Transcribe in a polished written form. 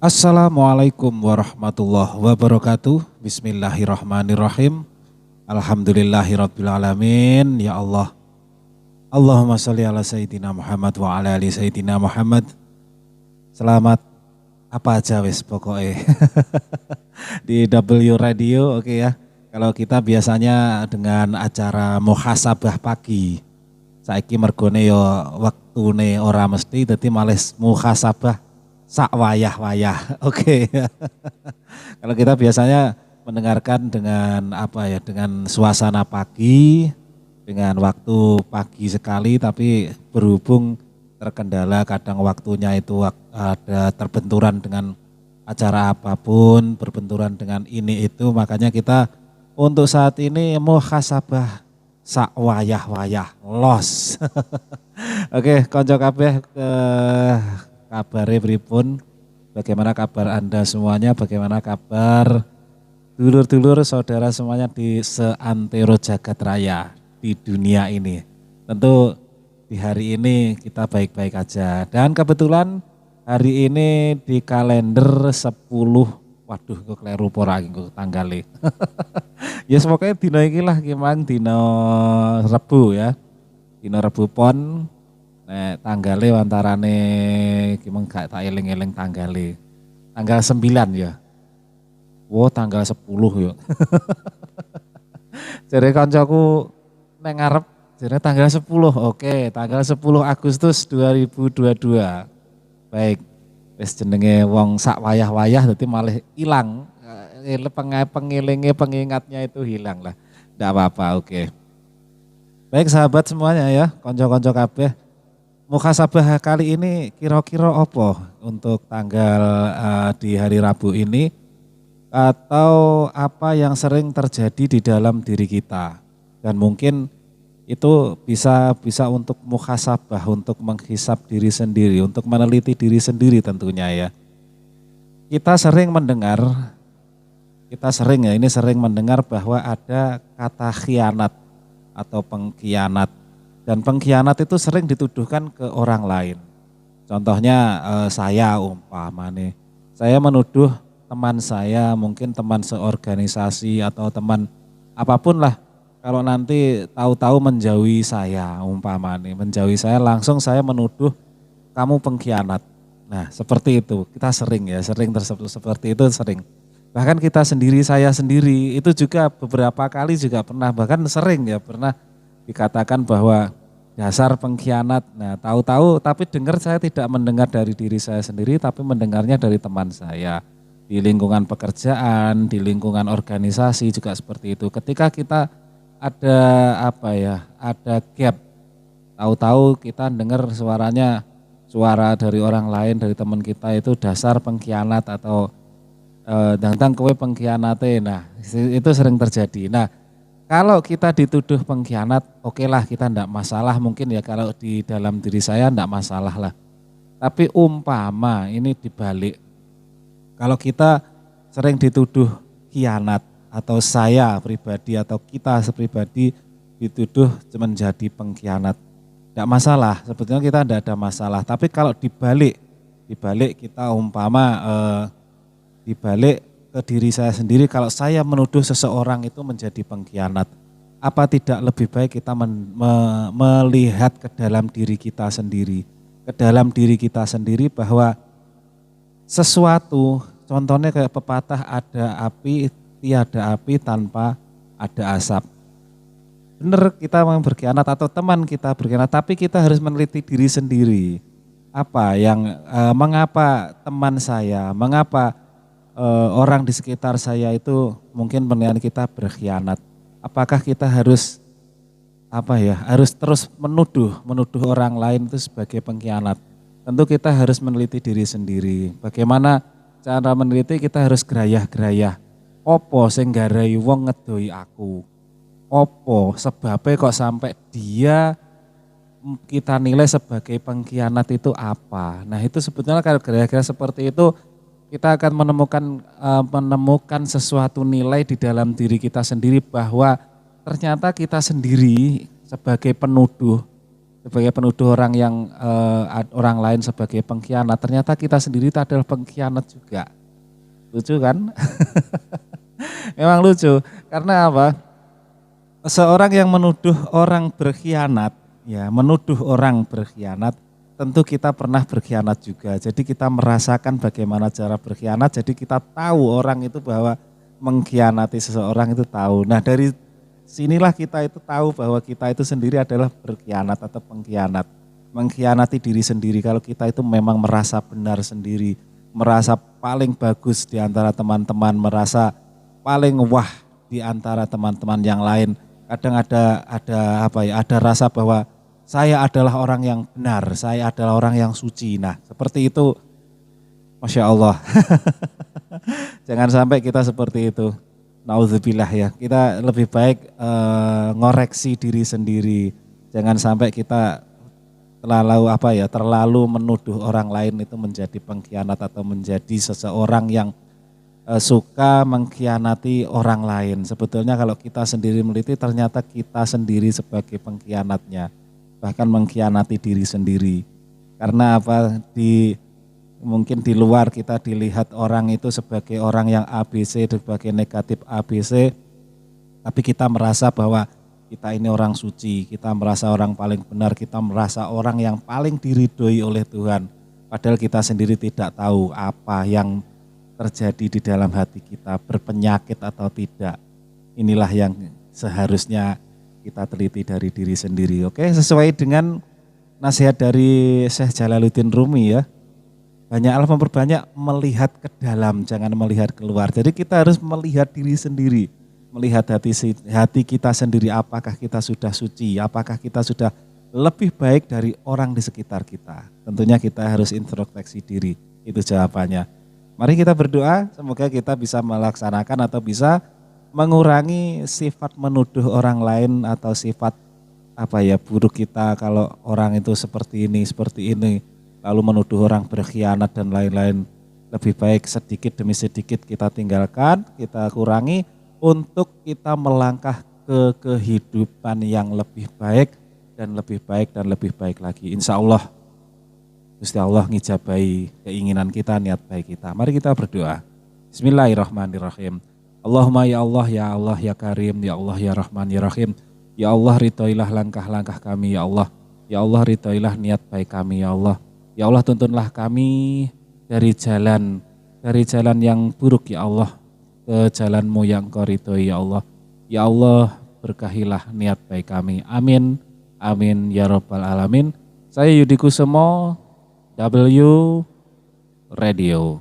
Assalamualaikum warahmatullahi wabarakatuh. Bismillahirrahmanirrahim. Alhamdulillahirabbil alamin. Ya Allah. Allahumma sholli ala sayyidina Muhammad wa ala ali sayyidina Muhammad. Selamat apa aja wis pokoknya. Di W Radio oke ya. Kalau kita biasanya dengan acara muhasabah pagi. Saiki mergone yo wektune ora mesti dadi males muhasabah sak wayah-wayah. Oke. Kalau kita biasanya mendengarkan dengan apa ya, dengan suasana pagi, dengan waktu pagi sekali, tapi berhubung terkendala kadang waktunya itu ada terbenturan dengan acara apapun, berbenturan dengan ini itu, makanya kita untuk saat ini muhasabah sak wayah-wayah los. Oke, konco kabeh kabare pripun? Bagaimana kabar Anda semuanya? Bagaimana kabar dulur-dulur saudara semuanya di seantero jagat raya di dunia ini? Tentu di hari ini kita baik-baik aja. Dan kebetulan hari ini di kalender 10, waduh kok kleru pora kok tanggalnya. Ya pokoknya dino iki lah kimang dino Rebu ya. Dino Rebu Pon. Nek tanggalnya antarane gimana gak tak eling-eling tanggalnya. Tanggal 9 ya. Wow tanggal 10 ya. Jadi kancaku nek ngarep jadi tanggal 10. Oke, tanggal 10 Agustus 2022. Baik. Wis jenenge wong sak wayah-wayah dadi malah ilang. Pengingatnya itu hilang lah. Enggak apa-apa, oke. Baik sahabat semuanya ya, konco-konco kabeh. Muhasabah kali ini kira-kira apa untuk tanggal di hari Rabu ini atau apa yang sering terjadi di dalam diri kita dan mungkin itu bisa untuk muhasabah, untuk menghisap diri sendiri, untuk meneliti diri sendiri tentunya ya. Kita sering mendengar bahwa ada kata khianat atau pengkhianat. Dan pengkhianat itu sering dituduhkan ke orang lain. Contohnya saya umpamane. Saya menuduh teman saya, mungkin teman seorganisasi atau teman apapun lah. Kalau nanti tahu-tahu menjauhi saya umpamane. Menjauhi saya langsung saya menuduh kamu pengkhianat. Nah seperti itu, kita sering tersebut seperti itu sering. Bahkan kita sendiri, saya sendiri itu juga beberapa kali juga pernah, bahkan sering ya pernah dikatakan bahwa dasar pengkhianat. Nah tahu-tahu tapi dengar saya tidak mendengar dari diri saya sendiri tapi mendengarnya dari teman saya. Di lingkungan pekerjaan, di lingkungan organisasi juga seperti itu. Ketika kita ada ada gap. Tahu-tahu kita dengar suara dari orang lain, dari teman kita itu dasar pengkhianat atau tentang kowe pengkhianate. Nah itu sering terjadi. Nah kalau kita dituduh pengkhianat, oke lah kita enggak masalah mungkin ya kalau di dalam diri saya enggak masalah lah. Tapi umpama ini dibalik, kalau kita sering dituduh khianat atau saya pribadi atau kita pribadi dituduh menjadi pengkhianat, enggak masalah, sebetulnya kita enggak ada masalah. Tapi kalau dibalik kita umpama dibalik ke diri saya sendiri, kalau saya menuduh seseorang itu menjadi pengkhianat, apa tidak lebih baik kita melihat ke dalam diri kita sendiri, bahwa sesuatu, contohnya kayak pepatah ada api, tiada api tanpa ada asap. Benar kita memang berkhianat atau teman kita berkhianat, tapi kita harus meneliti diri sendiri. Apa yang, mengapa teman saya, mengapa orang di sekitar saya itu mungkin penilaian kita berkhianat. Apakah kita harus harus terus menuduh orang lain itu sebagai pengkhianat? Tentu kita harus meneliti diri sendiri. Bagaimana cara meneliti? Kita harus gerayah-gerayah. Opo sing garai wong ngedoi aku? Opo sebabnya kok sampai dia kita nilai sebagai pengkhianat itu apa? Nah itu sebetulnya kalau gerayah-gerayah seperti itu kita akan menemukan sesuatu nilai di dalam diri kita sendiri bahwa ternyata kita sendiri sebagai penuduh sebagai penuduh orang yang orang lain sebagai pengkhianat, ternyata kita sendiri itu adalah pengkhianat juga. Lucu kan? Memang lucu. Karena apa? Seorang yang menuduh orang berkhianat, ya, menuduh orang berkhianat, tentu kita pernah berkhianat juga. Jadi kita merasakan bagaimana cara berkhianat, jadi kita tahu orang itu bahwa mengkhianati seseorang itu tahu. Nah, dari sinilah kita itu tahu bahwa kita itu sendiri adalah berkhianat atau pengkhianat. Mengkhianati diri sendiri kalau kita itu memang merasa benar sendiri, merasa paling bagus di antara teman-teman, merasa paling wah di antara teman-teman yang lain. Kadang ada apa ya? Ada rasa bahwa saya adalah orang yang benar, saya adalah orang yang suci. Nah, seperti itu, Masya Allah. Jangan sampai kita seperti itu. Nauzubillah ya. Kita lebih baik ngoreksi diri sendiri. Jangan sampai kita terlalu menuduh orang lain itu menjadi pengkhianat atau menjadi seseorang yang suka mengkhianati orang lain. Sebetulnya kalau kita sendiri meliti ternyata kita sendiri sebagai pengkhianatnya. Bahkan mengkhianati diri sendiri. Karena apa? Mungkin di luar kita dilihat orang itu sebagai orang yang ABC, sebagai negatif ABC. Tapi kita merasa bahwa kita ini orang suci, kita merasa orang paling benar, kita merasa orang yang paling diridhoi oleh Tuhan. Padahal kita sendiri tidak tahu apa yang terjadi di dalam hati kita, berpenyakit atau tidak. Inilah yang seharusnya kita teliti dari diri sendiri. Oke, sesuai dengan nasihat dari Syekh Jalaluddin Rumi ya. Banyak Allah memperbanyak melihat ke dalam, jangan melihat keluar. Jadi kita harus melihat diri sendiri, melihat hati kita sendiri, apakah kita sudah suci, apakah kita sudah lebih baik dari orang di sekitar kita. Tentunya kita harus introspeksi diri, itu jawabannya. Mari kita berdoa, semoga kita bisa melaksanakan atau bisa mengurangi sifat menuduh orang lain atau sifat buruk kita kalau orang itu seperti ini, lalu menuduh orang berkhianat dan lain-lain. Lebih baik sedikit demi sedikit kita tinggalkan, kita kurangi untuk kita melangkah ke kehidupan yang lebih baik dan lebih baik dan lebih baik lagi. Insya Allah Gusti Allah ngijabahi keinginan kita, niat baik kita. Mari kita berdoa. Bismillahirrahmanirrahim. Allahumma ya Allah, ya Allah, ya Karim, ya Allah, ya Rahman, ya Rahim. Ya Allah, ridhoilah langkah-langkah kami, ya Allah. Ya Allah, ridhoilah niat baik kami, ya Allah. Ya Allah, tuntunlah kami dari jalan yang buruk, ya Allah, ke jalan-Mu yang Kau ridhoi, ya Allah. Ya Allah, berkahilah niat baik kami. Amin. Amin ya Rabbal Alamin. Saya Yudi Kusumo, W Radio.